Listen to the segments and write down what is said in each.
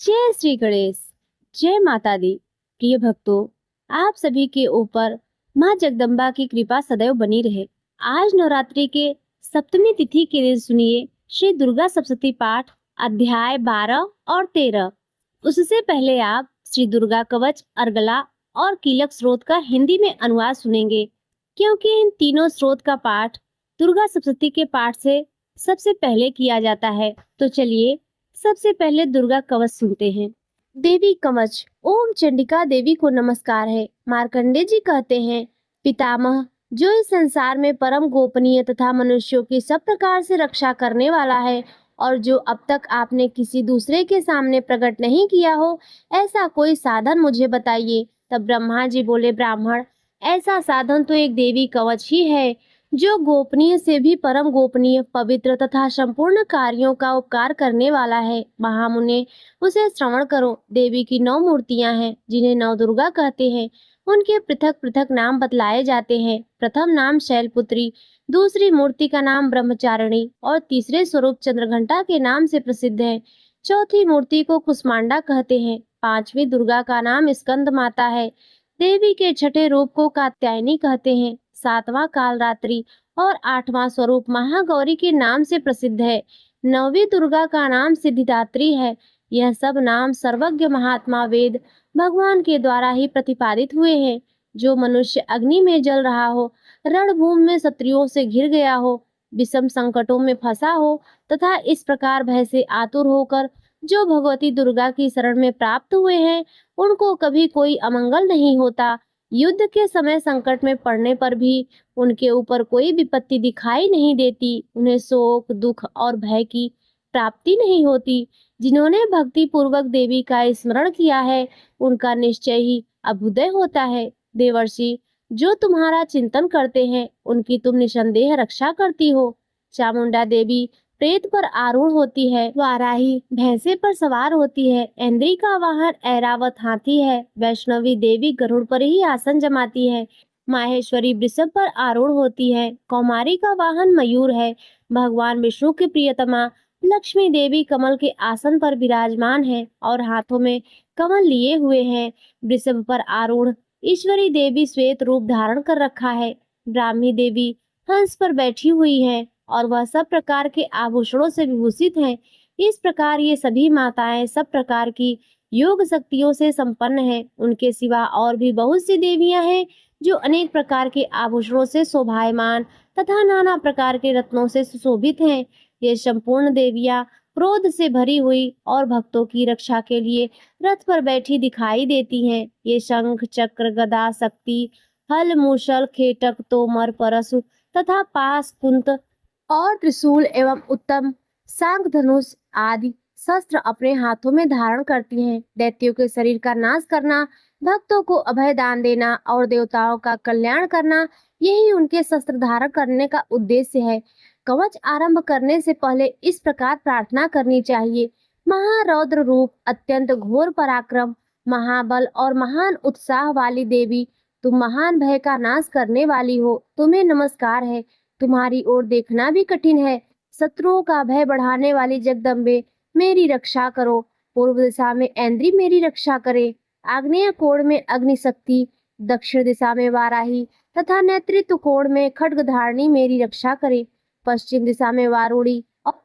जय श्री गणेश। जय माता दी। प्रिय भक्तों, आप सभी के ऊपर माँ जगदम्बा की कृपा सदैव बनी रहे। आज नवरात्रि के सप्तमी तिथि के दिन सुनिए श्री दुर्गा सप्तशती पाठ अध्याय 12 और 13। उससे पहले आप श्री दुर्गा कवच, अर्गला और कीलक स्रोत का हिंदी में अनुवाद सुनेंगे, क्योंकि इन तीनों स्रोत का पाठ दुर्गा सप्तशती के पाठ से सबसे पहले किया जाता है। तो चलिए सबसे पहले दुर्गा कवच सुनते हैं। देवी कवच। ओम चंडिका देवी को नमस्कार है। मार्कंडे जी कहते हैं, पितामह, जो इस संसार में परम गोपनीय तथा मनुष्यों की सब प्रकार से रक्षा करने वाला है और जो अब तक आपने किसी दूसरे के सामने प्रकट नहीं किया हो, ऐसा कोई साधन मुझे बताइए। तब ब्रह्मा जी बोले, ब्राह्मण, ऐसा साधन तो एक देवी कवच ही है, जो गोपनीय से भी परम गोपनीय, पवित्र तथा संपूर्ण कार्यों का उपकार करने वाला है। महामुने, उसे श्रवण करो। देवी की 9 मूर्तियां हैं, जिन्हें 9 दुर्गा कहते हैं। उनके पृथक पृथक नाम बतलाए जाते हैं। प्रथम नाम शैलपुत्री, दूसरी मूर्ति का नाम ब्रह्मचारिणी और तीसरे स्वरूप चंद्रघंटा के नाम से प्रसिद्ध है। चौथी मूर्ति को कुष्मांडा कहते हैं। पांचवी दुर्गा का नाम स्कंद माता है। देवी के छठे रूप को कात्यायनी कहते हैं। सातवां कालरात्रि और आठवां स्वरूप महागौरी के नाम से प्रसिद्ध है। नौवीं दुर्गा का नाम सिद्धिदात्री है। यह सब नाम सर्वज्ञ महात्मा वेद भगवान के द्वारा ही प्रतिपादित हुए हैं। जो मनुष्य अग्नि में जल रहा हो, रणभूमि में शत्रुओं से घिर गया हो, विषम संकटों में फंसा हो तथा इस प्रकार भय से आतुर होकर जो भगवती दुर्गा की शरण में प्राप्त हुए हैं, उनको कभी कोई अमंगल नहीं होता। युद्ध के समय संकट में पड़ने पर भी उनके ऊपर कोई विपत्ति दिखाई नहीं देती। उन्हें शोक, दुख और भय की प्राप्ति नहीं होती। जिन्होंने भक्ति पूर्वक देवी का स्मरण किया है, उनका निश्चय ही अभ्युदय होता है। देवर्षि, जो तुम्हारा चिंतन करते हैं, उनकी तुम निसंदेह रक्षा करती हो। चामुंडा देवी प्रेत पर आरूढ़ होती है। वाराही भैंसे पर सवार होती है। इंद्री का वाहन ऐरावत हाथी है। वैष्णवी देवी गरुड़ पर ही आसन जमाती है। माहेश्वरी वृषभ पर आरूढ़ होती है। कौमारी का वाहन मयूर है। भगवान विष्णु की प्रियतमा लक्ष्मी देवी कमल के आसन पर विराजमान है और हाथों में कमल लिए हुए हैं। वृषभ पर आरूढ़ ईश्वरी देवी श्वेत रूप धारण कर रखा है। ब्राह्मी देवी हंस पर बैठी हुई है और वह सब प्रकार के आभूषणों से विभूषित है। इस प्रकार ये सभी माताएं सब प्रकार की योग शक्तियों से संपन्न है। उनके सिवा और भी बहुत सी देवियां हैं, जो अनेक प्रकार के आभूषणों से शोभायमान तथा नाना प्रकार के रत्नों से सुशोभित हैं। ये संपूर्ण देवियां क्रोध से भरी हुई और भक्तों की रक्षा के लिए रथ पर बैठी दिखाई देती हैं। ये शंख, चक्र, गदा, शक्ति, हल, मूषल, खेटक, तोमर, परशु तथा पास, कुंत और त्रिशूल एवं उत्तम सांख धनुष आदि शस्त्र अपने हाथों में धारण करती हैं। दैत्यों के शरीर का नाश करना, भक्तों को अभय दान देना और देवताओं का कल्याण करना, यही उनके शस्त्र धारण करने का उद्देश्य है। कवच आरंभ करने से पहले इस प्रकार प्रार्थना करनी चाहिए। महारौद्र रूप, अत्यंत घोर पराक्रम, महाबल और महान उत्साह वाली देवी, तुम महान भय का नाश करने वाली हो। तुम्हें नमस्कार है। तुम्हारी ओर देखना भी कठिन है। शत्रुओं का भय बढ़ाने वाली जगदम्बे, मेरी रक्षा करो। पूर्व दिशा में ऐन्द्री मेरी रक्षा करे। आग्नेय कोण में अग्नि शक्ति, दक्षिण दिशा में वाराही तथा नेतृत्व कोण में खड्गधारिणी मेरी रक्षा करे। पश्चिम दिशा में वारुणी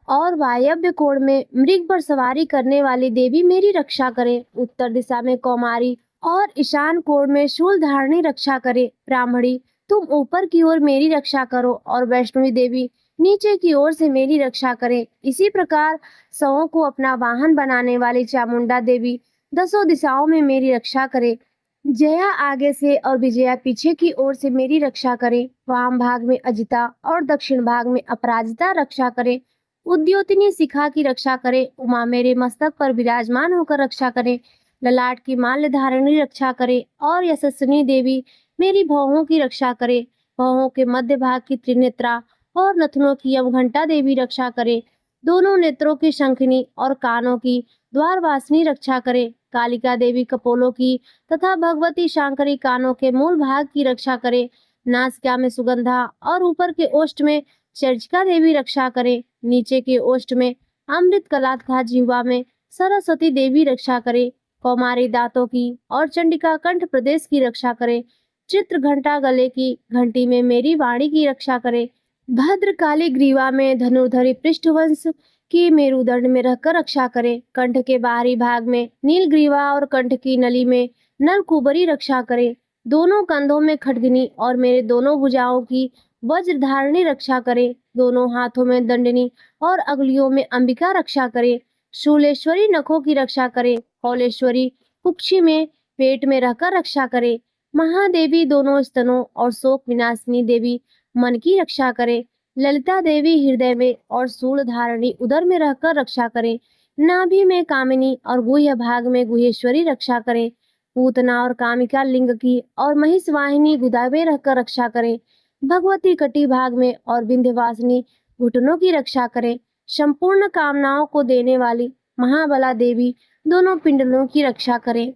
और वायव्य कोण में मृग पर सवारी करने वाली देवी मेरी रक्षा करे। उत्तर दिशा में कौमारी और ईशान कोण में शूलधारिणी रक्षा करे। ब्राह्मणी, तुम ऊपर की ओर मेरी रक्षा करो और वैष्णवी देवी नीचे की ओर से मेरी रक्षा करे। इसी प्रकार सौओं को अपना वाहन बनाने वाली चामुंडा देवी दसों दिशाओं में मेरी रक्षा करे। जया आगे से और विजया पीछे की ओर से मेरी रक्षा करे। वाम भाग में अजिता और दक्षिण भाग में अपराजिता रक्षा करे। उद्योतिनी शिखा की रक्षा करे। उमा मेरे मस्तक पर विराजमान होकर रक्षा करे। ललाट की माल्य धारिणी रक्षा करे और यशस्विनी देवी मेरी भौहों की रक्षा करे। भौहों के मध्य भाग की त्रिनेत्रा और नथनों की यमघंटा देवी रक्षा करे। दोनों नेत्रों की शंखिनी और कानों की द्वारवासिनी रक्षा करे। कालिका देवी कपोलों की तथा भगवती शांकरी कानों के मूल भाग की रक्षा करे। नासिका में सुगंधा और ऊपर के ओष्ठ में चर्चिका देवी रक्षा करे। नीचे के ओष्ठ में अमृत कला तथा जिह्वा में सरस्वती देवी रक्षा करे। कौमारी दांतों की और चंडिका कंठ प्रदेश की रक्षा करे। चित्र घंटा गले की घंटी में मेरी वाणी की रक्षा करे। भद्रकाली ग्रीवा में धनुर्धरी पृष्ठवंश की मेरुदंड में रहकर रक्षा करे। कंठ के बाहरी भाग में नीलग्रीवा और कंठ की नली में नलकुबरी रक्षा करे। दोनों कंधों में खड्गनी और मेरे दोनों भुजाओं की वज्रधारणी रक्षा करे। दोनों हाथों में दंडनी और अंगुलियों में अंबिका रक्षा करे। शूलेश्वरी नखों की रक्षा करे। कौलेश्वरी कुक्षी में पेट में रहकर रक्षा करे। महादेवी दोनों स्तनों और शोक विनाशिनी देवी मन की रक्षा करे। ललिता देवी हृदय में और शूल धारणी उदर में रहकर रक्षा करे। नाभि में कामिनी और गुह्य भाग में गुहेश्वरी रक्षा करे। पूतना और कामिका लिंग की और महिष वाहिनी गुदा में रहकर रक्षा करे। भगवती कटी भाग में और विंध्यवासिनी घुटनों की रक्षा करे। संपूर्ण कामनाओं को देने वाली महाबला देवी दोनों पिंडलों की रक्षा करे।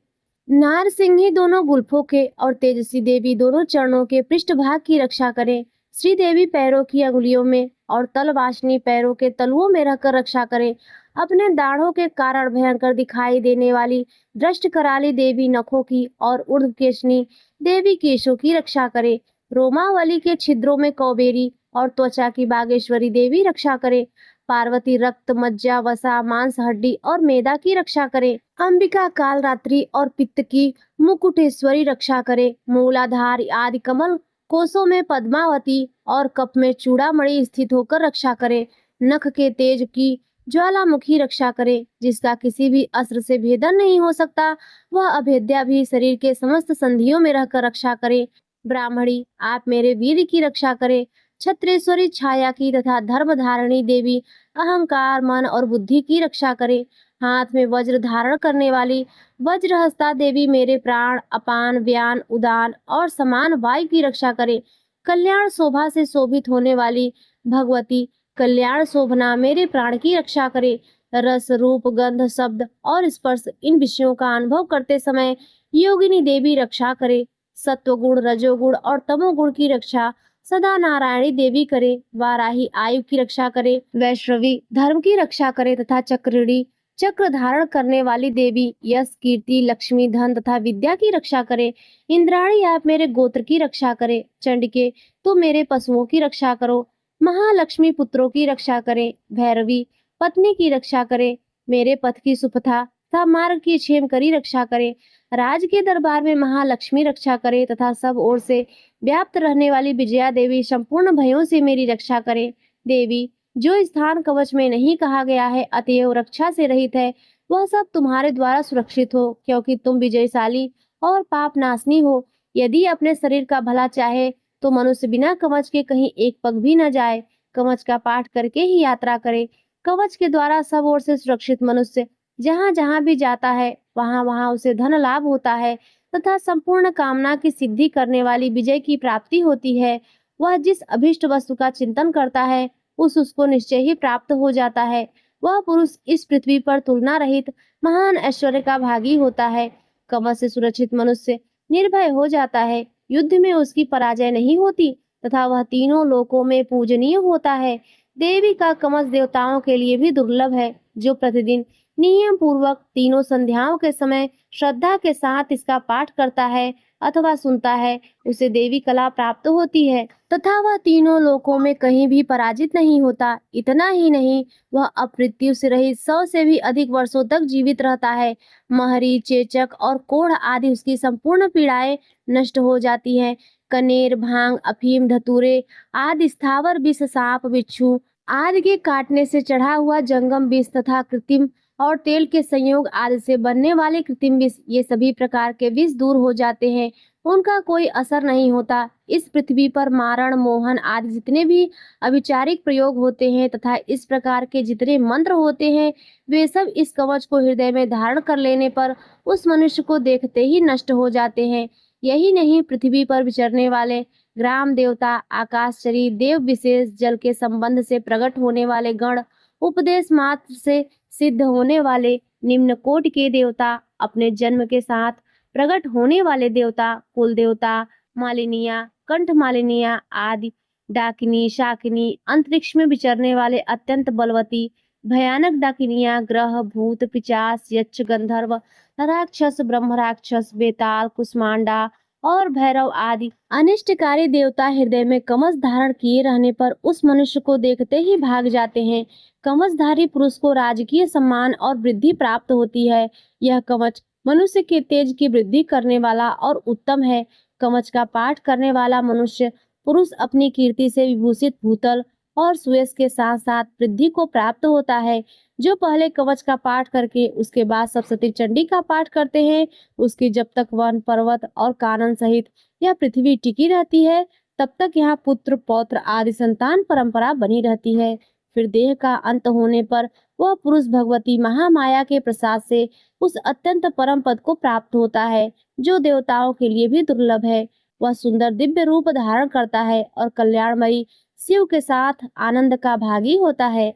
नारसिंही दोनों गुल्फों के और तेजस्वी देवी दोनों चरणों के पृष्ठभाग की रक्षा करे। श्री देवी पैरों की अंगुलियों में और तलवासिनी पैरों के तलुओं में रहकर रक्षा करे। अपने दाढ़ों के कारण भयंकर दिखाई देने वाली दृष्ट कराली देवी नखों की और ऊर्ध्वकेशनी देवी केशों की रक्षा करे। रोमावली के छिद्रों में कौबेरी और त्वचा की बागेश्वरी देवी रक्षा करे। पार्वती रक्त मज्जा वसा मांस हड्डी और मेदा की रक्षा करे। अंबिका काल रात्रि और पित्त की मुकुटेश्वरी रक्षा करे। मूलाधार आदि कमल कोशों में पद्मावती और कप में चूड़ामणि स्थित होकर रक्षा करे। नख के तेज की ज्वालामुखी रक्षा करे। जिसका किसी भी अस्त्र से भेदन नहीं हो सकता, वह अभेद्या भी शरीर के समस्त संधियों में रहकर रक्षा करे। ब्राह्मणी आप मेरे वीर की रक्षा करे। छत्रेश्वरी छाया की तथा धर्म धारणी देवी अहंकार मन और बुद्धि की रक्षा करे। हाथ में वज्र धारण करने वाली वज्रहस्ता देवी मेरे प्राण अपान व्यान उदान और समान वायु की रक्षा करे। कल्याण शोभा से शोभित होने वाली भगवती कल्याण शोभना मेरे प्राण की रक्षा करे। रस रूप गंध शब्द और स्पर्श इन विषयों का अनुभव करते समय योगिनी देवी रक्षा करे। सत्वगुण रजोगुण और तमोगुण की रक्षा सदा नारायणी देवी करे। वाराही आयु की रक्षा करे। वैष्णवी धर्म की रक्षा करे तथा चक्रिणी चक्र धारण करने वाली देवी यश कीर्ति लक्ष्मी धन तथा विद्या की रक्षा करे। इंद्राणी आप मेरे गोत्र की रक्षा करे। चंडिके तो मेरे पशुओं की रक्षा करो। महालक्ष्मी पुत्रों की रक्षा करे। भैरवी पत्नी की रक्षा करे। मेरे पथ की सुपथा तथा मार्ग की क्षेम करी रक्षा करे। राज के दरबार में महालक्ष्मी रक्षा करे तथा सब ओर से व्याप्त रहने वाली विजया देवी संपूर्ण भयों से मेरी रक्षा करे। देवी जो स्थान कवच में नहीं कहा गया है अतएव रक्षा से रहित है, वह सब तुम्हारे द्वारा सुरक्षित हो, क्योंकि तुम विजयशाली और पाप नाशनी हो। यदि अपने शरीर का भला चाहे तो मनुष्य बिना कवच के कहीं एक पग भी न जाए। कवच का पाठ करके ही यात्रा करे। कवच के द्वारा सब ओर से सुरक्षित मनुष्य जहाँ जहाँ भी जाता है वहाँ वहाँ उसे धन लाभ होता है तथा संपूर्ण कामना की सिद्धि करने वाली विजय की प्राप्ति होती है। वह जिस अभिष्ट वस्तु का चिंतन करता है उसको निश्चय ही प्राप्त हो जाता है। वह पुरुष इस पृथ्वी पर तुलना रहित महान ऐश्वर्य का भागी होता है। कवच से सुरक्षित मनुष्य निर्भय हो जाता है। युद्ध में उसकी पराजय नहीं होती तथा वह तीनों लोकों में पूजनीय होता है। देवी का कवच देवताओं के लिए भी दुर्लभ है। जो प्रतिदिन नियम पूर्वक तीनों संध्याओं के समय श्रद्धा के साथ इसका पाठ करता है अथवा सुनता है उसे देवी कला प्राप्त होती है तथा वह तीनों लोकों में कहीं भी पराजित नहीं होता। इतना ही नहीं, वह अपमृत्यु से रहित 100 से भी अधिक वर्षों तक जीवित रहता है। महरी चेचक और कोढ़ आदि उसकी संपूर्ण पीड़ाएं नष्ट हो जाती हैं। कनेर भांग अफीम धतूरे आदि स्थावर विष सांप बिच्छू आदि के काटने से चढ़ा हुआ जंगम विष तथा कृत्रिम और तेल के संयोग आदि से बनने वाले कृत्रिम विष, ये सभी प्रकार के विष दूर हो जाते हैं। उनका कोई असर नहीं होता। इस पृथ्वी पर मारण मोहन आदि जितने भी अविचारिक प्रयोग होते हैं तथा इस प्रकार के जितने मंत्र होते हैं वे सब इस कवच को हृदय में धारण कर लेने पर उस मनुष्य को देखते ही नष्ट हो जाते हैं। यही नहीं, पृथ्वी पर विचरने वाले ग्राम देवता आकाशचरी देव विशेष जल के संबंध से प्रकट होने वाले गण उपदेश मात्र से सिद्ध होने वाले निम्न कोटि के देवता अपने जन्म के साथ प्रकट होने वाले देवता कुल देवता मालिनिया कंठ मालिनिया आदि डाकिनी शाकिनी अंतरिक्ष में विचरने वाले अत्यंत बलवती भयानक डाकिनियां, ग्रह, भूत, पिशाच, यक्ष, गंधर्व, राक्षस, ब्रह्म राक्षस, बेताल, कुष्मांडा और भैरव आदि अनिष्टकारी देवता हृदय में कवच धारण किए रहने पर उस मनुष्य को देखते ही भाग जाते हैं। कवचधारी पुरुष को राजकीय सम्मान और वृद्धि प्राप्त होती है। यह कवच मनुष्य के तेज की वृद्धि करने वाला और उत्तम है। कवच का पाठ करने वाला मनुष्य पुरुष अपनी कीर्ति से विभूषित भूतल और सुयश के साथ साथ वृद्धि को प्राप्त होता है। जो पहले कवच का पाठ करके उसके बाद सप्तशती चंडी का पाठ करते हैं, उसकी जब तक वन पर्वत और कानन सहित यह पृथ्वी टिकी रहती है, तब तक यहाँ पुत्र पौत्र आदि संतान परंपरा बनी रहती है। फिर देह का अंत होने पर वह पुरुष भगवती महामाया के प्रसाद से उस अत्यंत परम पद को प्राप्त होता है, जो देवताओं के लिए भी दुर्लभ है। वह सुंदर दिव्य रूप धारण करता है और कल्याणमयी शिव के साथ आनंद का भागी होता है।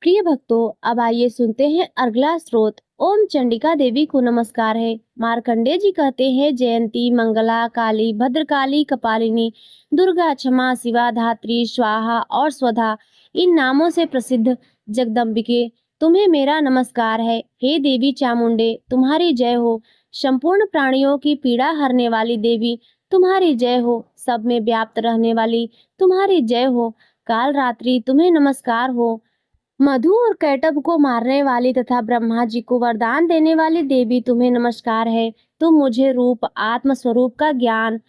प्रिय भक्तों, अब आइए सुनते हैं अगला स्रोत। ओम चंडिका देवी को नमस्कार है। मार्कंडे जी कहते हैं, जयंती, मंगला, काली, भद्रकाली, कपालिनी, दुर्गा, क्षमा, शिवा, धात्री, स्वाहा और स्वधा इन नामों से प्रसिद्ध जगदम्बिके, तुम्हें मेरा नमस्कार है। हे देवी चामुंडे, तुम्हारी जय हो। संपूर्ण प्राणियों की पीड़ा हरने वाली देवी, तुम्हारी जय हो। सब में व्याप्त रहने वाली, तुम्हारी जय हो। काल रात्रि, तुम्हें नमस्कार हो। मधु और कैटभ को मारने वाली तथा ब्रह्मा जी को वरदान देने वाली देवी, तुम्हें नमस्कार है। तुम मुझे रूप, आत्म स्वरूप का ज्ञान,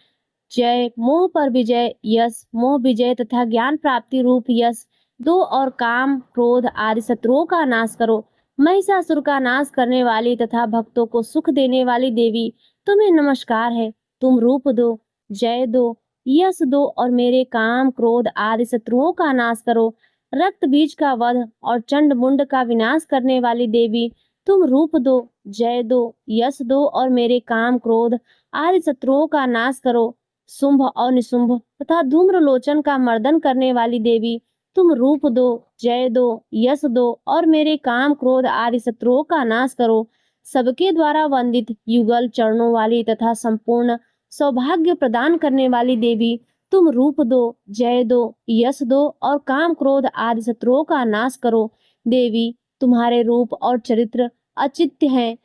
जय, मोह पर विजय, यश, मोह विजय तथा ज्ञान प्राप्ति रूप यश दो और काम, क्रोध आदि शत्रुओं का नाश करो। महिषासुर का नाश करने वाली तथा भक्तों को सुख देने वाली देवी, तुम्हें नमस्कार है। तुम रूप दो, जय दो, यश दो और मेरे काम, क्रोध आदि शत्रुओं का नाश करो। रक्त बीज का वध और चंड मुंड का विनाश करने वाली देवी, तुम रूप दो, जय दो, यश दो और मेरे काम, क्रोध आदि शत्रुओं का नाश करो। शुंभ और निशुंभ तथा धूम्रलोचन का मर्दन करने वाली देवी, तुम रूप दो, जय दो, यश दो और मेरे काम, क्रोध आदि शत्रुओं का नाश करो। सबके द्वारा वंदित युगल चरणों वाली तथा संपूर्ण सौभाग्य प्रदान करने वाली देवी, तुम रूप दो, जय दो, यश दो और काम, क्रोध आदि शत्रुओं का नाश करो। देवी, तुम्हारे रूप और चरित्र अचित्य हैं।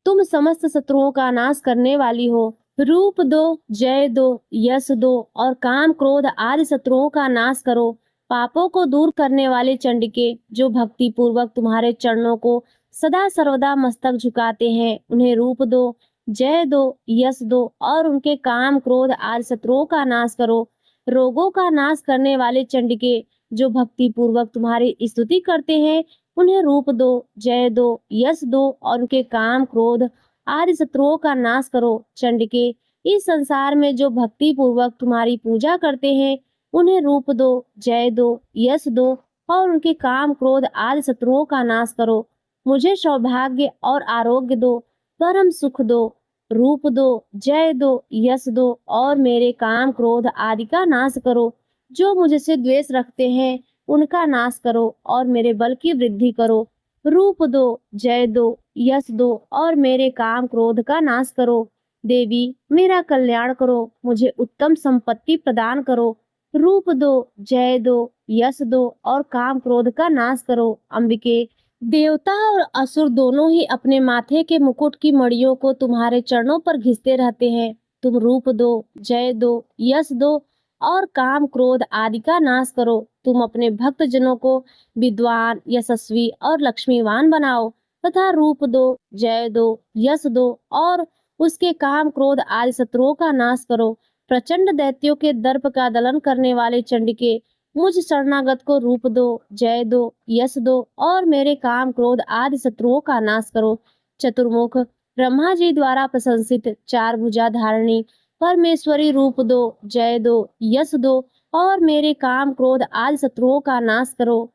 तुम समस्त शत्रुओं का नाश करने वाली हो। रूप दो, जय दो, यश दो और काम, क्रोध आदि शत्रुओं का नाश करो। पापों को दूर करने वाले चंडिके, जो भक्ति पूर्वक तुम्हारे चरणों को सदा सर्वदा मस्तक झुकाते हैं, उन्हें रूप दो, जय दो, यश दो और उनके काम, क्रोध आदि शत्रुओं का नाश करो। रोगों का नाश करने वाले चंडिके, जो भक्ति पूर्वक तुम्हारी स्तुति करते हैं, उन्हें रूप दो, जय दो, यश दो और उनके काम, क्रोध आदि शत्रुओं का नाश करो। चंडिके, इस संसार में जो भक्ति पूर्वक तुम्हारी पूजा करते हैं, उन्हें रूप दो, जय दो, यश दो और उनके काम, क्रोध आदि शत्रुओं का नाश करो। मुझे सौभाग्य और आरोग्य दो, परम सुख दो। रूप दो, जय दो, यश दो और मेरे काम, क्रोध आदि का नाश करो। जो मुझसे द्वेष रखते हैं, उनका नाश करो और मेरे बल की वृद्धि करो। रूप दो, जय दो, यश दो और मेरे काम, क्रोध का नाश करो। देवी, मेरा कल्याण करो, मुझे उत्तम संपत्ति प्रदान करो। रूप दो, जय दो, यश दो और काम, क्रोध का नाश करो। अंबिके, देवता और असुर दोनों ही अपने माथे के मुकुट की मड़ियों को तुम्हारे चरणों पर घिसते रहते हैं। तुम रूप दो, जय दो, यश दो और काम, क्रोध आदि का नाश करो। तुम अपने भक्त जनों को विद्वान, यशस्वी और लक्ष्मीवान बनाओ तथा रूप दो, जय दो, यश दो और उसके काम, क्रोध आदि शत्रुओं का नाश करो। प्रचंड दैत्यों के दर्प का दलन करने वाले चंडिके, मुझ शरणागत को रूप दो, जय दो, यश दो और मेरे काम, क्रोध आदि शत्रुओं का नाश करो। चतुर्मुख, ब्रह्मा जी द्वारा प्रशंसित चार भुजा धारणी परमेश्वरी, रूप दो, जय दो, यश दो और मेरे काम, क्रोध आदि शत्रुओं का नाश करो।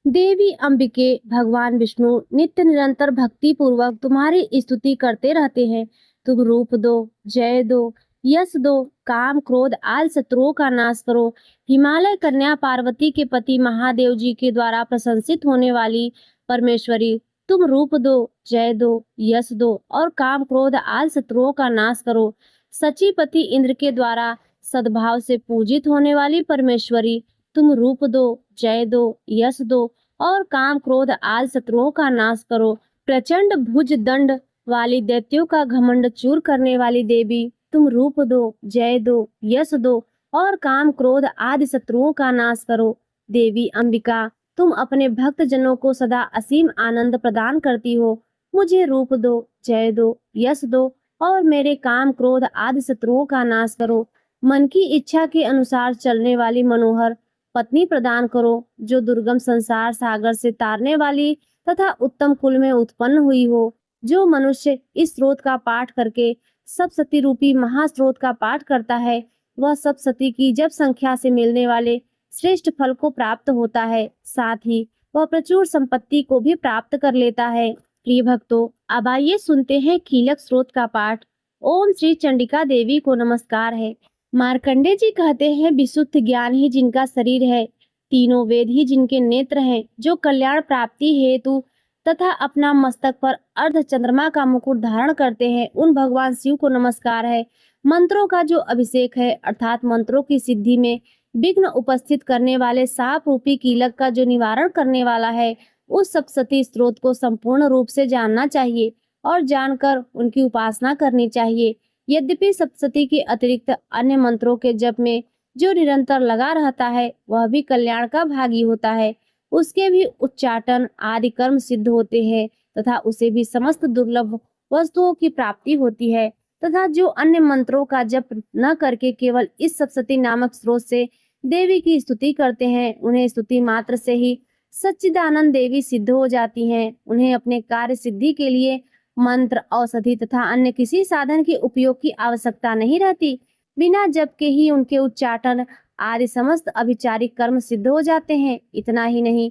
देवी अंबिके, भगवान विष्णु नित्य निरंतर भक्ति पूर्वक तुम्हारी स्तुति करते रहते हैं। तुम रूप दो, जय दो, यश दो, काम, क्रोध आदि शत्रुओं का नाश करो। हिमालय कन्या पार्वती के पति महादेव जी के द्वारा प्रशंसित होने वाली परमेश्वरी, तुम रूप दो, जय दो, यश दो और काम, क्रोध आदि शत्रुओं का नाश करो। सचीपति इंद्र के द्वारा सद्भाव से पूजित होने वाली परमेश्वरी, तुम रूप दो, जय दो, यश दो और काम क्रोध आदि शत्रुओं का नाश करो। प्रचंड भुज दंड वाली दैत्यों का घमंड चूर करने वाली देवी, तुम रूप दो, जय दो, यश दो और काम क्रोध आदि शत्रुओं का नाश करो। देवी अंबिका, तुम अपने भक्त जनों को सदा असीम आनंद प्रदान करती हो। मुझे रूप दो, जय दो, यश दो और मेरे काम क्रोध आदि शत्रुओं का नाश करो। मन की इच्छा के अनुसार चलने वाली मनोहर पत्नी प्रदान करो, जो दुर्गम संसार सागर से तारने वाली तथा उत्तम कुल में उत्पन्न हुई हो। जो मनुष्य इस स्रोत का पाठ करके सप्तशती रूपी महास्रोत का पाठ करता है, वह सप्तशती की जप संख्या से मिलने वाले श्रेष्ठ फल को प्राप्त होता है। साथ ही वह प्रचुर संपत्ति को भी प्राप्त कर लेता है। प्रिय भक्तों, अब आइए सुनते हैं कीलक स्रोत का पाठ। ओम श्री चंडिका देवी को नमस्कार है। मार्कंडे जी कहते हैं, विशुद्ध ज्ञान ही जिनका शरीर है, तीनों वेद ही जिनके नेत्र हैं, जो कल्याण प्राप्ति हेतु तथा अपना मस्तक पर अर्ध चंद्रमा का मुकुट धारण करते हैं, उन भगवान शिव को नमस्कार है। मंत्रों का जो अभिषेक है, अर्थात मंत्रों की सिद्धि में विघ्न उपस्थित करने वाले साप रूपी कीलक का जो निवारण करने वाला है, उस सप्तशती स्रोत को संपूर्ण रूप से जानना चाहिए और जानकर उनकी उपासना करनी चाहिए। यद्यपि सप्तशती के अतिरिक्त अन्य मंत्रों के जप में जो निरंतर लगा रहता है, वह भी कल्याण का भागी होता है। उसके भी उच्चाटन आदि कर्म सिद्ध होते हैं तथा उसे भी समस्त दुर्लभ वस्तुओं की प्राप्ति होती है। तथा जो अन्य मंत्रों का जप न करके केवल इस सप्तशती नामक स्रोत से देवी की स्तुति करते हैं, उन्हें स्तुति मात्र से ही सच्चिदानंद देवी सिद्ध हो जाती हैं। उन्हें अपने कार्य सिद्धि के लिए मंत्र, औषधि तथा अन्य किसी साधन के उपयोग की आवश्यकता नहीं रहती। बिना जप के ही उनके उच्चाटन आदि समस्त अभिचारिक कर्म सिद्ध हो जाते हैं। इतना ही नहीं,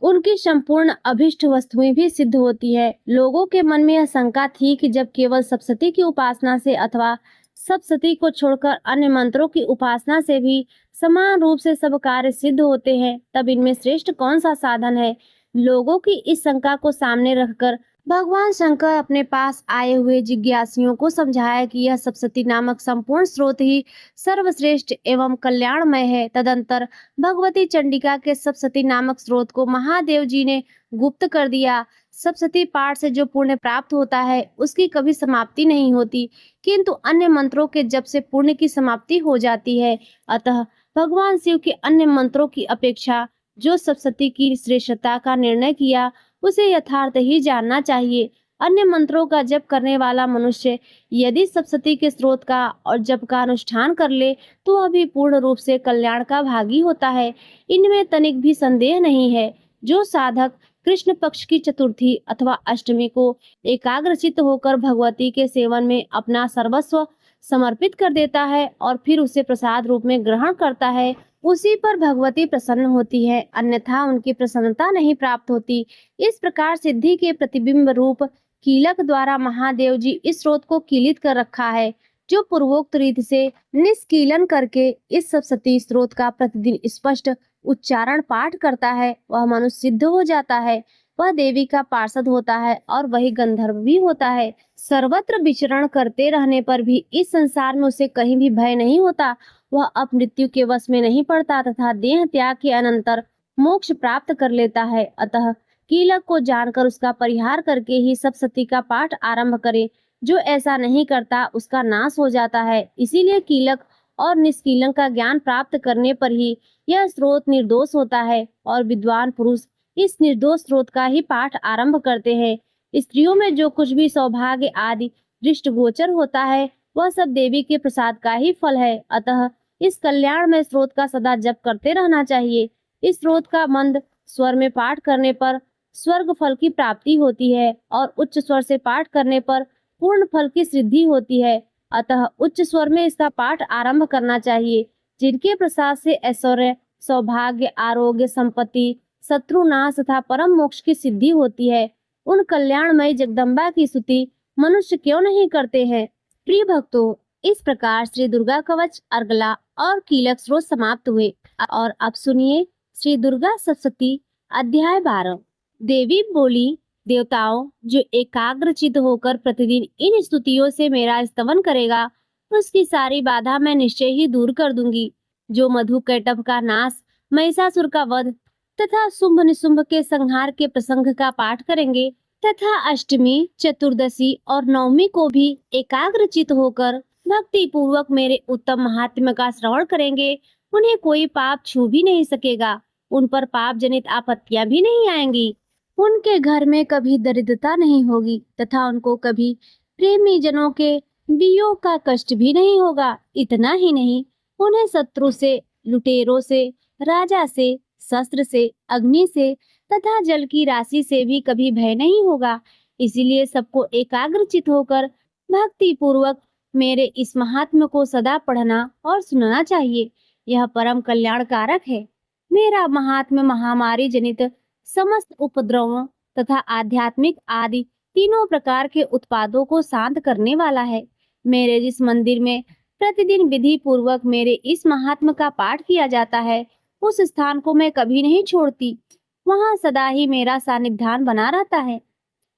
उनकी संपूर्ण अभिष्ट वस्तुएं भी सिद्ध होती है। लोगों के मन में यह शंका थी कि जब केवल सप्तशती की उपासना से अथवा सप्तशती को छोड़कर अन्य मंत्रों की उपासना से भी समान रूप से सब कार्य सिद्ध होते हैं, तब इनमें श्रेष्ठ कौन सा साधन है। लोगों की इस शंका को सामने रखकर भगवान शंकर अपने पास आए हुए जिज्ञासियों को समझाया कि यह सप्तशती नामक संपूर्ण स्रोत ही सर्वश्रेष्ठ एवं कल्याणमय है। तदंतर भगवती चंडिका के सप्तशती नामक स्रोत को महादेव जी ने गुप्त कर दिया। सप्तशती पाठ से जो पुण्य प्राप्त होता है, उसकी कभी समाप्ति नहीं होती, किंतु अन्य मंत्रों के जप से पुण्य की समाप्ति हो जाती है। अतः भगवान शिव के अन्य मंत्रों की अपेक्षा जो सप्तशती की श्रेष्ठता का निर्णय किया, उसे यथार्थ ही जानना चाहिए। अन्य मंत्रों का जप करने वाला मनुष्य यदि सप्तशती के स्रोत का और जप का अनुष्ठान कर ले, तो वह भी पूर्ण रूप से कल्याण का भागी होता है। इनमें तनिक भी संदेह नहीं है। जो साधक कृष्ण पक्ष की चतुर्थी अथवा अष्टमी को एकाग्रचित्त होकर भगवती के सेवन में अपना सर्वस्व समर्पित कर देता है और फिर उसे प्रसाद रूप में ग्रहण करता है, उसी पर भगवती प्रसन्न होती है, अन्यथा उनकी प्रसन्नता नहीं प्राप्त होती। इस प्रकार सिद्धि के प्रतिबिंब रूप कीलक द्वारा महादेव जी इस स्रोत को कीलित कर रखा है। जो पूर्वोक्त रीति से निष्कीलन करके इस सप्तशती स्रोत का प्रतिदिन स्पष्ट उच्चारण पाठ करता है, वह मनुष्य सिद्ध हो जाता है। वह देवी का पार्षद होता है और वही गंधर्व भी होता है। सर्वत्र विचरण करते रहने पर भी इस संसार में उसे कहीं भी भय नहीं होता। वह अब मृत्यु के वश में नहीं पड़ता तथा देह त्याग के अनंतर मोक्ष प्राप्त कर लेता है। अतः कीलक को जानकर उसका परिहार करके ही सप्तशती का पाठ आरंभ करे। जो ऐसा नहीं करता, उसका नाश हो जाता है। इसीलिए कीलक और निष्कीलन का ज्ञान प्राप्त करने पर ही यह स्रोत निर्दोष होता है और विद्वान पुरुष इस निर्दोष स्रोत का ही पाठ आरंभ करते हैं। स्त्रियों में जो कुछ भी सौभाग्य आदि दृष्टिगोचर होता है, वह सब देवी के प्रसाद का ही फल है। अतः इस कल्याण में स्रोत का सदा जप करते रहना चाहिए। इस स्रोत का मंद स्वर में पाठ करने पर स्वर्ग फल की प्राप्ति होती है और उच्च स्वर से पाठ करने पर पूर्ण फल की सिद्धि होती है। अतः उच्च स्वर में इसका पाठ आरंभ करना चाहिए। जिनके प्रसाद से ऐश्वर्य, सौभाग्य, आरोग्य, संपत्ति, शत्रुनाश तथा परम मोक्ष की सिद्धि होती है, उन कल्याणमयी जगदम्बा की स्तुति मनुष्य क्यों नहीं करते हैं। प्रिय भक्तों, इस प्रकार श्री दुर्गा कवच, अर्गला और कीलक स्रोत समाप्त हुए। और अब सुनिए श्री दुर्गा सप्तशती अध्याय 12। देवी बोली, देवताओं, जो एकाग्रचित्त होकर प्रतिदिन इन स्तुतियों से मेरा स्तवन करेगा, उसकी सारी बाधा मैं निश्चय ही दूर कर दूंगी। जो मधु कैटभ का नाश, महिषासुर का वध, तथा शुंभ निशुंभ के संहार के प्रसंग का पाठ करेंगे तथा अष्टमी, चतुर्दशी और नवमी को भी एकाग्रचित होकर भक्ति पूर्वक मेरे उत्तम महात्म्य का श्रवण करेंगे, उन्हें कोई पाप छू भी नहीं सकेगा, उन पर पाप जनित आपत्तियां भी नहीं आएंगी। उनके घर में कभी दरिद्रता नहीं होगी तथा उनको कभी प्रेमी जनों के वियोग का कष्ट भी नहीं होगा। इतना ही नहीं, उन्हें शत्रु से, लुटेरों से, राजा से, शस्त्र से, अग्नि से तथा जल की राशि से भी कभी भय नहीं होगा। इसीलिए सबको एकाग्रचित होकर भक्ति पूर्वक मेरे इस महात्म्य को सदा पढ़ना और सुनना चाहिए। यह परम कल्याणकारक है। मेरा महात्म्य महामारी जनित समस्त उपद्रवों तथा आध्यात्मिक आदि तीनों प्रकार के उत्पादों को शांत करने वाला है। मेरे जिस मंदिर में प्रतिदिन विधि पूर्वक मेरे इस महात्म्य का पाठ किया जाता है, उस स्थान को मैं कभी नहीं छोड़ती। वहां सदा ही मेरा सानिध्यान बना रहता है।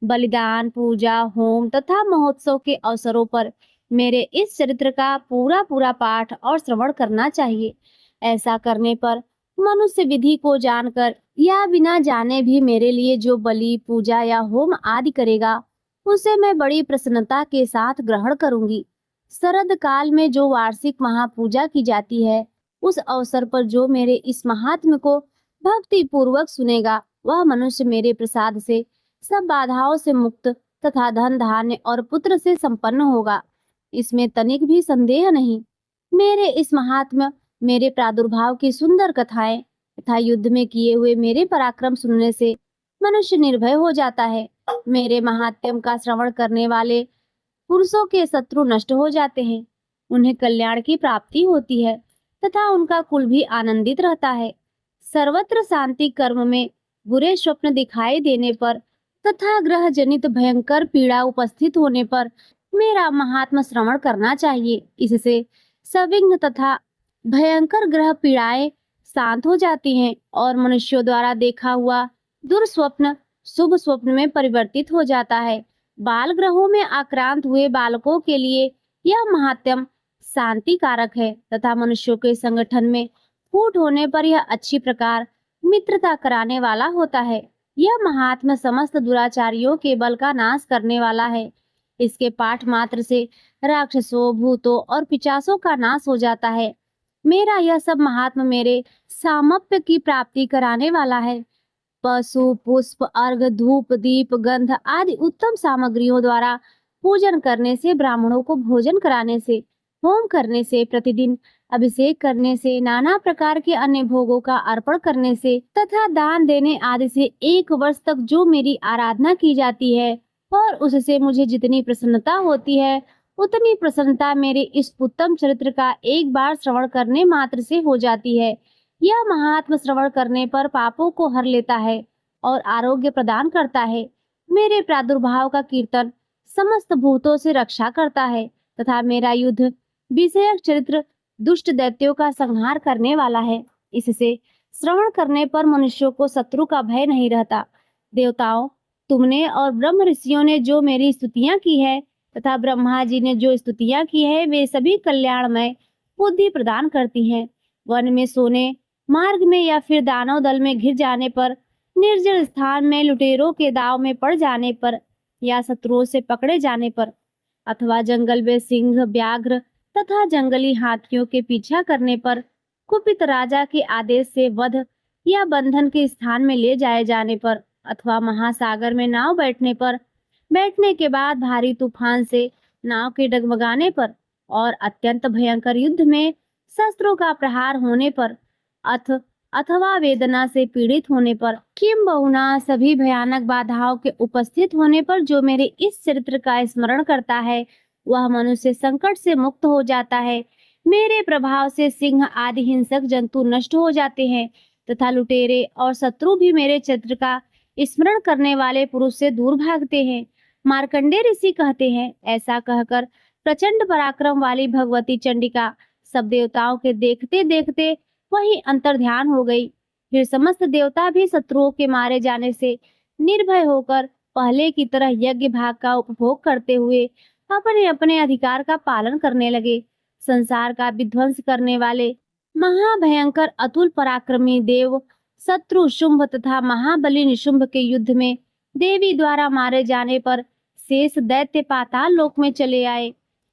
बलिदान, पूजा, होम तथा महोत्सव के अवसरों पर मेरे इस चरित्र का पूरा पूरा पाठ और श्रवण करना चाहिए। ऐसा करने पर मनुष्य विधि को जानकर या बिना जाने भी मेरे लिए जो बलि, पूजा या होम आदि करेगा, उसे मैं बड़ी प्रसन्नता के साथ ग्रहण करूंगी। शरद काल में जो वार्षिक महापूजा की जाती है, उस अवसर पर जो मेरे इस महात्म्य को भक्ति पूर्वक सुनेगा, वह मनुष्य मेरे प्रसाद से सब बाधाओं से मुक्त तथा धन, धान्य और पुत्र से संपन्न होगा। इसमें तनिक भी संदेह नहीं। मेरे इस महात्म्य, मेरे प्रादुर्भाव की सुंदर कथाएं तथा युद्ध में किए हुए मेरे पराक्रम सुनने से मनुष्य निर्भय हो जाता है। मेरे महात्म्य का श्रवण करने वाले पुरुषों के शत्रु नष्ट हो जाते हैं, उन्हें कल्याण की प्राप्ति होती है तथा उनका कुल भी आनंदित रहता है। सर्वत्र शांति कर्म में बुरे स्वप्न दिखाई देने पर तथा ग्रह जनित भयंकर पीड़ा उपस्थित होने पर मेरा महात्म श्रवण करना चाहिए। इससे सविघ्न तथा भयंकर ग्रह पीड़ाएं शांत हो जाती हैं और मनुष्यों द्वारा देखा हुआ दुर्स्वप्न शुभ स्वप्न में परिवर्तित हो जाता है। बाल ग्रहों में आक्रांत हुए बालकों के लिए यह महात्म शांति कारक है तथा मनुष्यों के संगठन में फूट होने पर यह अच्छी प्रकार मित्रता कराने वाला होता है। यह महात्मा समस्त दुराचारियों के बल का नाश करने वाला है। इसके पाठ मात्र से राक्षसों, भूतों और पिशाचों का नाश हो जाता है। मेरा यह सब महात्मा मेरे सामप्य की प्राप्ति कराने वाला है। पशु, पुष्प, अर्घ, धूप, दीप, गंध आदि उत्तम सामग्रियों द्वारा पूजन करने से, ब्राह्मणों को भोजन कराने से, होम करने से, प्रतिदिन अभिषेक करने से, नाना प्रकार के अन्य भोगों का अर्पण करने से तथा दान देने आदि से 1 वर्ष तक जो मेरी आराधना की जाती है और उससे मुझे जितनी प्रसन्नता होती है, उतनी प्रसन्नता मेरे इस उत्तम चरित्र का एक बार श्रवण करने मात्र से हो जाती है। यह महात्म श्रवण करने पर पापों को हर लेता है और आरोग्य प्रदान करता है। मेरे प्रादुर्भाव का कीर्तन समस्त भूतों से रक्षा करता है तथा मेरा युद्ध विषयक चरित्र दुष्ट दैत्यों का संहार करने वाला है। इससे श्रवण करने पर मनुष्यों को शत्रु का भय नहीं रहता। देवताओं, तुमने और ब्रह्म ऋषियों ने जो मेरी स्तुतियां की है तथा ब्रह्मा जी ने जो स्तुतियां की है, वे सभी कल्याणमय बुद्धि प्रदान करती हैं। वन में सोने, मार्ग में या फिर दानव दल में घिर जाने पर, निर्जल स्थान में लुटेरों के दाव में पड़ जाने पर या शत्रुओं से पकड़े जाने पर अथवा जंगल में सिंह, व्याघ्र तथा जंगली हाथियों के पीछा करने पर, कुपित राजा के आदेश से वध या बंधन के स्थान में ले जाए जाने पर अथवा महासागर में नाव बैठने पर, बैठने के बाद भारी तूफान से नाव के डगमगाने पर और अत्यंत भयंकर युद्ध में शस्त्रों का प्रहार होने पर अथवा वेदना से पीड़ित होने पर, किंबहुना सभी भयानक बाधाओं के उपस्थित होने पर जो मेरे इस चरित्र का स्मरण करता है, वह मनुष्य संकट से मुक्त हो जाता है। मेरे प्रभाव से सिंह आदि हिंसक जंतु नष्ट हो जाते हैं तथा लुटेरे और शत्रु भी मेरे चरित्र का स्मरण करने वाले पुरुष से दूर भागते हैं। मार्कंडेय ऋषि कहते हैं, ऐसा कहकर प्रचंड पराक्रम वाली भगवती चंडिका सब देवताओं के देखते देखते वही अंतर्ध्यान हो गई। फिर समस्त देवता भी शत्रुओं के मारे जाने से निर्भय होकर पहले की तरह यज्ञ भाग का उपभोग करते हुए अपने अपने अधिकार का पालन करने लगे। संसार का विध्वंस करने वाले महाभयंकर अतुल पराक्रमी देव शत्रु शुंभ तथा महाबली निशुंभ के युद्ध में देवी द्वारा मारे जाने पर शेष दैत्य पाताल लोक में चले आए।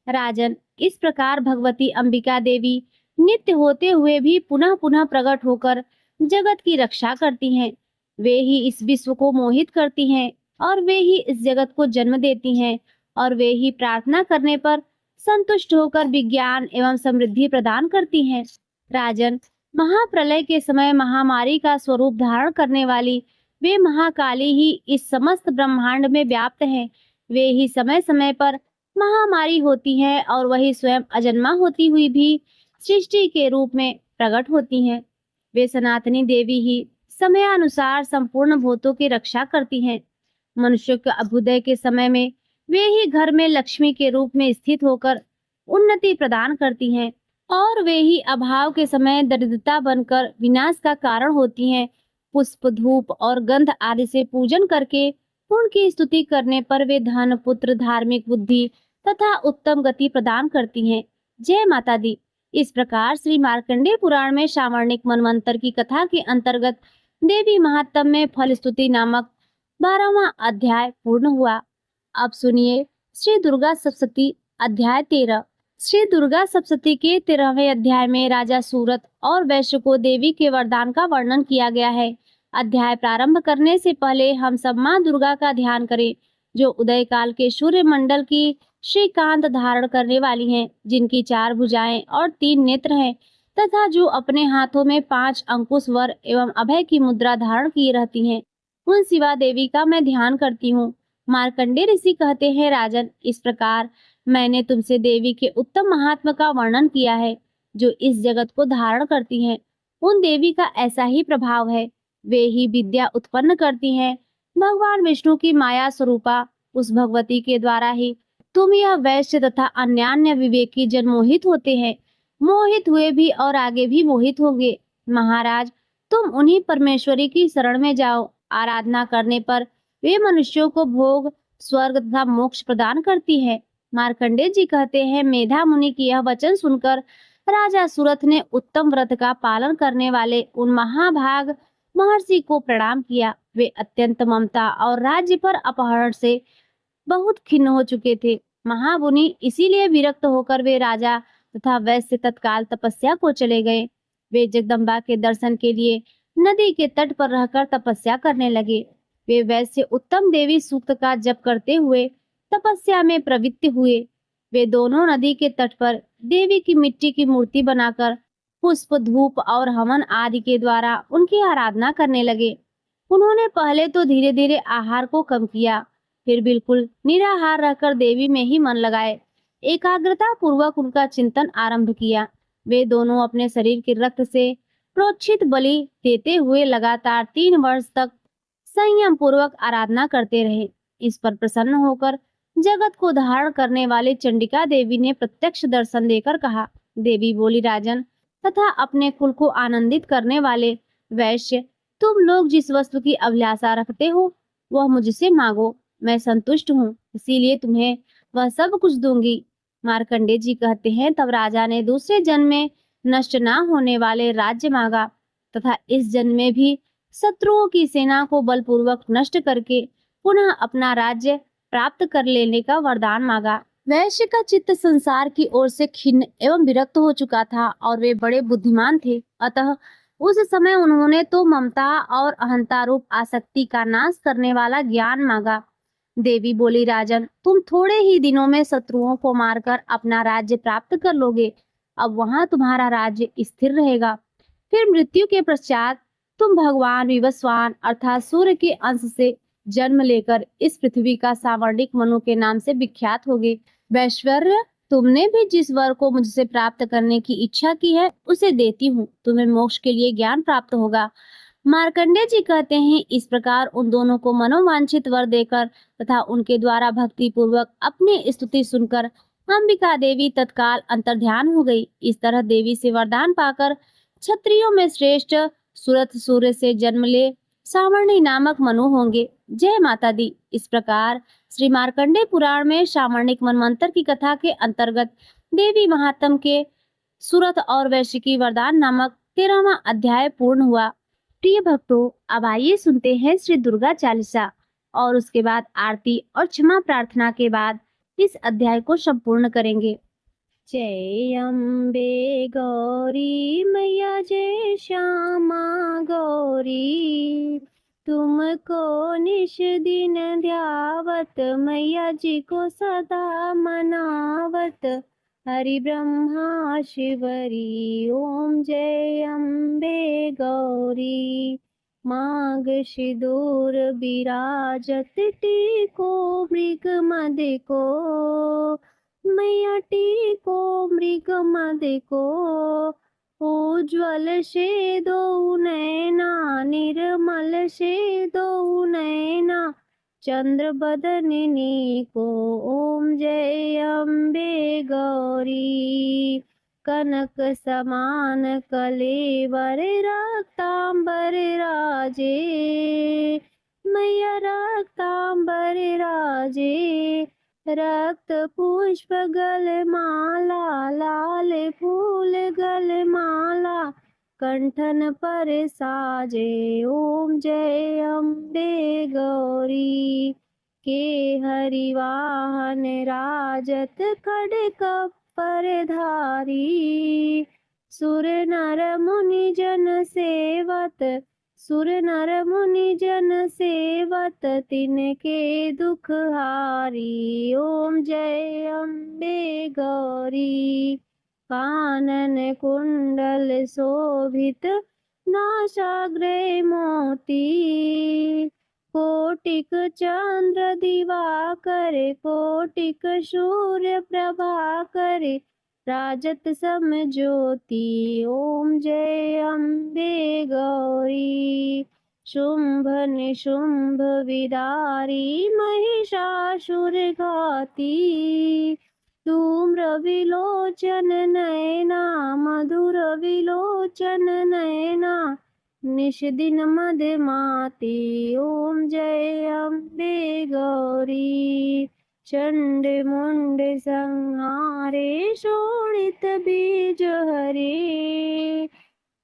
राजन, इस प्रकार भगवती अंबिका देवी नित्य होते हुए भी पुनः पुनः प्रकट होकर जगत की रक्षा करती हैं। वे ही इस विश्व को मोहित करती हैं और वे ही इस जगत को जन्म देती हैं और वे ही प्रार्थना करने पर संतुष्ट होकर विज्ञान एवं समृद्धि प्रदान करती हैं। राजन, महाप्रलय के समय महामारी का स्वरूप धारण करने वाली वे महाकाली ही इस समस्त ब्रह्मांड में व्याप्त हैं। वे ही समय समय पर महामारी होती हैं और वही स्वयं अजन्मा होती हुई भी सृष्टि के रूप में प्रकट होती हैं। वे सनातनी देवी ही समयानुसार संपूर्ण भूतों की रक्षा करती हैं। मनुष्य के अभ्युदय के समय में वे ही घर में लक्ष्मी के रूप में स्थित होकर उन्नति प्रदान करती हैं और वे ही अभाव के समय दरिद्रता बनकर विनाश का कारण होती हैं। पुष्प, धूप और गंध आदि से पूजन करके उनकी स्तुति करने पर वे धन, पुत्र, धार्मिक बुद्धि तथा उत्तम गति प्रदान करती हैं। जय माता दी। इस प्रकार श्री मार्कंडेय पुराण में सावर्णिक मनवंतर की कथा के अंतर्गत देवी महात्म्य में फल स्तुति नामक 12वां अध्याय पूर्ण हुआ। अब सुनिए श्री दुर्गा सप्तशती अध्याय 13। श्री दुर्गा सप्तशती के 13वें अध्याय में राजा सूरत और वैश्य को देवी के वरदान का वर्णन किया गया है। अध्याय प्रारंभ करने से पहले हम सब माँ दुर्गा का ध्यान करें, जो उदय काल के सूर्य मंडल की श्रीकांत धारण करने वाली हैं, जिनकी 4 भुजाएं और 3 नेत्र हैं तथा जो अपने हाथों में 5 अंकुश वर एवं अभय की मुद्रा धारण किए रहती हैं। उन शिवा देवी का मैं ध्यान करती हूँ। मार्कंडेय ऋषि कहते हैं, राजन, इस प्रकार मैंने तुमसे देवी के उत्तम महात्मा का वर्णन किया है, जो इस जगत को धारण करती हैं। उन देवी का ऐसा ही प्रभाव है। वे ही विद्या उत्पन्न करती हैं। भगवान विष्णु की माया स्वरूपा उस भगवती के द्वारा ही तुम यह वैश्य तथा अन्यान्य विवेकी जन मोहित होते हैं। मोहित हुए भी और आगे भी मोहित होंगे। महाराज, तुम उन्हीं परमेश्वरी की शरण में जाओ। आराधना करने पर वे मनुष्यों को भोग, स्वर्ग तथा मोक्ष प्रदान करती है। मार्कंडेय जी कहते हैं, मेधा मुनि की यह वचन सुनकर राजा सूरत ने उत्तम व्रत का पालन करने वाले उन महाभाग महर्षि को प्रणाम किया। वे अत्यंत ममता और राज्य पर अपहरण से बहुत खिन्न हो चुके थे। महामुनि इसीलिए विरक्त होकर वे राजा तथा वैश्य तत्काल तपस्या को चले गए। वे जगदम्बा के दर्शन के लिए नदी के तट पर रहकर तपस्या करने लगे। वे वैश्य उत्तम देवी सूक्त का जप करते हुए तपस्या में प्रवृत्त हुए। वे दोनों नदी के तट पर देवी की मिट्टी की मूर्ति बनाकर पुष्प, धूप और हवन आदि के द्वारा उनकी आराधना करने लगे। उन्होंने पहले तो धीरे धीरे आहार को कम किया, फिर बिल्कुल निराहार रहकर देवी में ही मन लगाए। एकाग्रता पूर्वक उनका चिंतन आरंभ किया। वे दोनों अपने शरीर के रक्त से प्रोक्षित बलि देते हुए लगातार 3 वर्ष तक संयम पूर्वक आराधना करते रहे। इस पर प्रसन्न होकर जगत को धारण करने वाली चंडिका देवी ने प्रत्यक्ष दर्शन देकर कहा। देवी बोली, राजन तथा अपने कुल को आनंदित करने वाले वैश्य, तुम लोग जिस वस्तु की अभिलाषा रखते हो वह मुझसे मांगो, मैं संतुष्ट हूँ, इसीलिए तुम्हें वह सब कुछ दूंगी। मार्कंडेय जी कहते हैं, तब राजा ने दूसरे जन्म में नष्ट न होने वाले राज्य मांगा तथा इस जन्म में भी शत्रुओं की सेना को बलपूर्वक नष्ट करके पुनः अपना राज्य प्राप्त कर लेने का वरदान मांगा। वैश्य का चित्त संसार की ओर से खिन्न एवं विरक्त हो चुका था और वे बड़े बुद्धिमान थे। अतः उस समय उन्होंने तो ममता और अहंता रूप आसक्ति का नाश करने वाला ज्ञान मांगा। देवी बोली, राजन, तुम थोड़े ही दिनों में शत्रुओं को मारकर अपना राज्य प्राप्त कर लोगे। अब वहां तुम्हारा राज्य स्थिर रहेगा। फिर मृत्यु के पश्चात तुम भगवान विवस्वान अर्थात सूर्य के अंश से जन्म लेकर इस पृथ्वी का सावर्णिक मनु के नाम से विख्यात होगे। वैश्वर्य, तुमने भी जिस वर को मुझसे प्राप्त करने की इच्छा की है उसे देती हूँ। तुम्हें मोक्ष के लिए ज्ञान प्राप्त होगा। मार्कंडेय जी कहते हैं, इस प्रकार उन दोनों को मनोवांछित वर देकर तथा उनके द्वारा भक्ति पूर्वक अपनी स्तुति सुनकर अंबिका देवी तत्काल अंतर्ध्यान हो गई। इस तरह देवी से वरदान पाकर क्षत्रियों में श्रेष्ठ सूरत सूर्य से जन्म ले सावर्णी नामक मनु होंगे। जय माता दी। इस प्रकार श्री मार्कंडेय पुराण में सावर्णिक मनवंतर की कथा के अंतर्गत देवी महात्म के सूरत और वैश्य की वरदान नामक 13वां अध्याय पूर्ण हुआ। प्रिय भक्तों, अब आइए सुनते हैं श्री दुर्गा चालीसा और उसके बाद आरती और क्षमा प्रार्थना के बाद इस अध्याय को संपूर्ण करेंगे। जय अम्बे गौरी मैया, जय श्यामा गौरी, तुमको निश दिन ध्यावत, मैया जी को सदा मनावत, हरि ब्रह्मा शिवरी, ओम जय अम्बे गौरी। माघ सिंदूर विराजत, टीको मृग मद को, मैया टीको मृग मद को, उज्ज्वल से दो नैना, निर्मल से दो नैना, चंद्र बदनिनी को, ओम जय अम्बे गौरी। कनक समान कलेवर, रक्तांबर राजे, मैया रक्तांबर राजे, रक्त पुष्प गल माला, लाल फूल गल माला, कंठन पर साजे, ओम जय अम्बे गौरी। के हरिवाहन राजत, खड्ग पर धारी, सुर नर मुनि जन सेवत, सुर नर मुनि जन सेवत, तिनके दुख हारी, ओम जय अम्बे गौरी। कानन कुंडल शोभित, नासाग्रे मोती, कोटिक चंद्र दिवाकर, कोटिक सूर्य प्रभाकर, राजत सम ज्योति, ओम जय अम्बे गौरी। शुंभ निशुंभ विदारी, महिषासुर घाती, धूम्र विलोचन नयना, मधुर विलोचन नयना, निश दिन मद माती, ओम जय अम्बे गौरी। चंड मुंड संहारे, शोणित बीज हरे,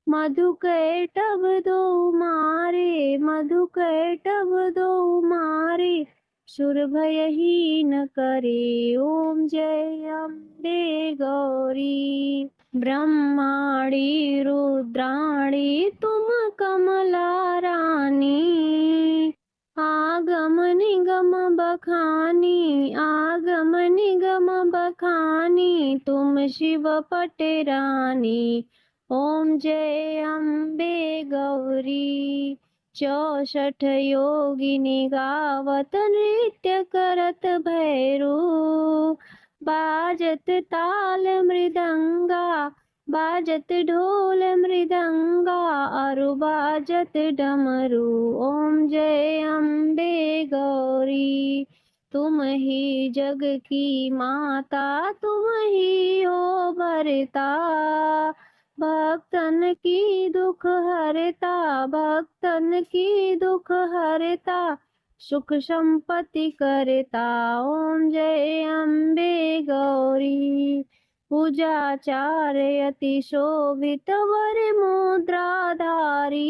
मधुकैटभ दो मारे, मधुकैटभ दो मारे, सुर भयहीन करे, ओम जय अम्बे गौरी। ब्रह्माणी रुद्राणी, तुम कमला रानी, आगम निगम बखानी, आगम निगम बखानी, तुम शिव पटरानी, ओम जय अम्बे गौरी। 64 योगिनी गावत, नृत्य करत भैरू, बाजत ताल मृदंगा, बाजत ढोल मृदंगा, अरु बाजत डमरू, ओम जय अम्बे गौरी। तुम ही जग की माता, तुम ही हो भरता, भक्तन की दुख हरता, भक्तन की दुख हरता, सुख संपत्ति करता, ओम जय अम्बे गौरी। पूजाचार्य अति शोभित, वर मुद्राधारी,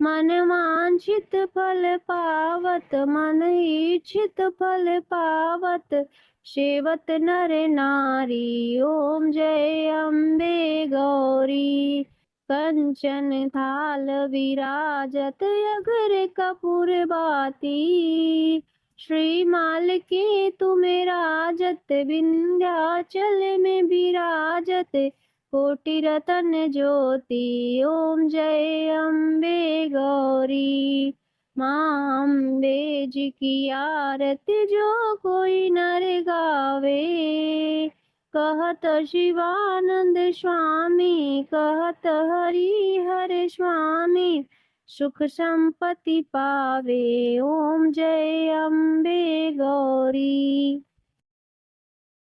मन वांछित फल पावत, मन इच्छित फल पावत, सेवत नर नारी, ओम जय अम्बे गौरी। कंचन थाल विराजत, अगर कपूर बाती, श्रीमाल के तुम राजत, विंध्याचल में विराजत, कोटि रतन ज्योति, ओम जय अम्बे गौरी। माँ अम्बे जी की आरती, जो कोई नर गावे, कहत शिवानंद स्वामी, कहत हरि हर स्वामी, सुख संपत्ति पावे, ओम जय अम्बे गौरी।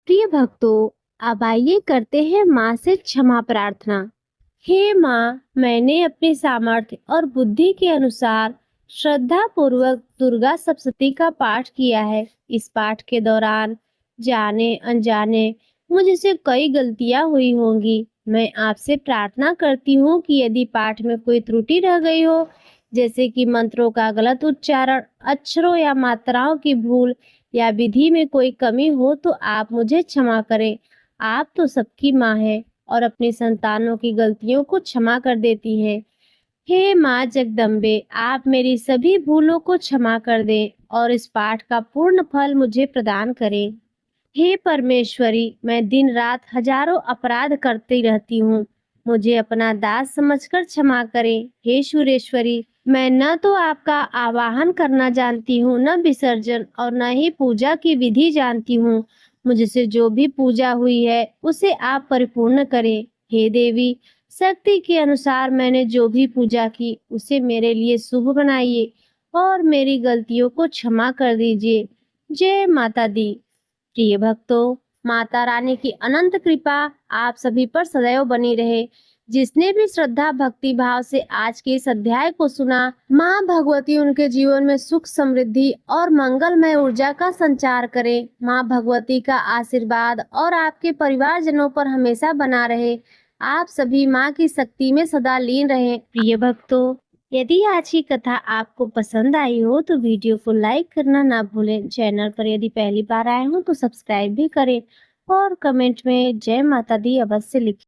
प्रिय भक्तों, अब आइए करते हैं माँ से क्षमा प्रार्थना। हे माँ, मैंने अपने सामर्थ्य और बुद्धि के अनुसार श्रद्धा पूर्वक दुर्गा सप्तशती का पाठ किया है। इस पाठ के दौरान जाने अनजाने मुझसे कई गलतियां हुई होंगी। मैं आपसे प्रार्थना करती हूँ कि यदि पाठ में कोई त्रुटि रह गई हो, जैसे कि मंत्रों का गलत उच्चारण, अक्षरों या मात्राओं की भूल या विधि में कोई कमी हो, तो आप मुझे क्षमा करें। आप तो सबकी माँ हैं और अपनी संतानों की गलतियों को क्षमा कर देती हैं। हे माँ जगदम्बे, आप मेरी सभी भूलों को क्षमा कर दें और इस पाठ का पूर्ण फल मुझे प्रदान करें। हे परमेश्वरी, मैं दिन रात हजारों अपराध करती रहती हूँ। मुझे अपना दास समझकर क्षमा करें। हे सुरेश्वरी, मैं न तो आपका आवाहन करना जानती हूँ, न विसर्जन और न ही पूजा की विधि जानती हूँ। मुझसे जो भी पूजा हुई है, उसे आप परिपूर्ण करें। हे देवी, शक्ति के अनुसार मैंने जो भी पूजा की, उसे मेरे लिए शुभ बनाइए और मेरी गलतियों को क्षमा कर दीजिए। जय माता दी। प्रिय भक्तों, माता रानी की अनंत कृपा आप सभी पर सदैव बनी रहे। जिसने भी श्रद्धा भक्ति भाव से आज के इस अध्याय को सुना, माँ भगवती उनके जीवन में सुख समृद्धि और मंगलमय ऊर्जा का संचार करे। माँ भगवती का आशीर्वाद और आपके परिवारजनों पर हमेशा बना रहे। आप सभी माँ की शक्ति में सदा लीन रहे। प्रिय भक्तों, यदि आज की कथा आपको पसंद आई हो तो वीडियो को लाइक करना ना भूलें। चैनल पर यदि पहली बार आए हो तो सब्सक्राइब भी करें और कमेंट में जय माता दी अवश्य लिखें।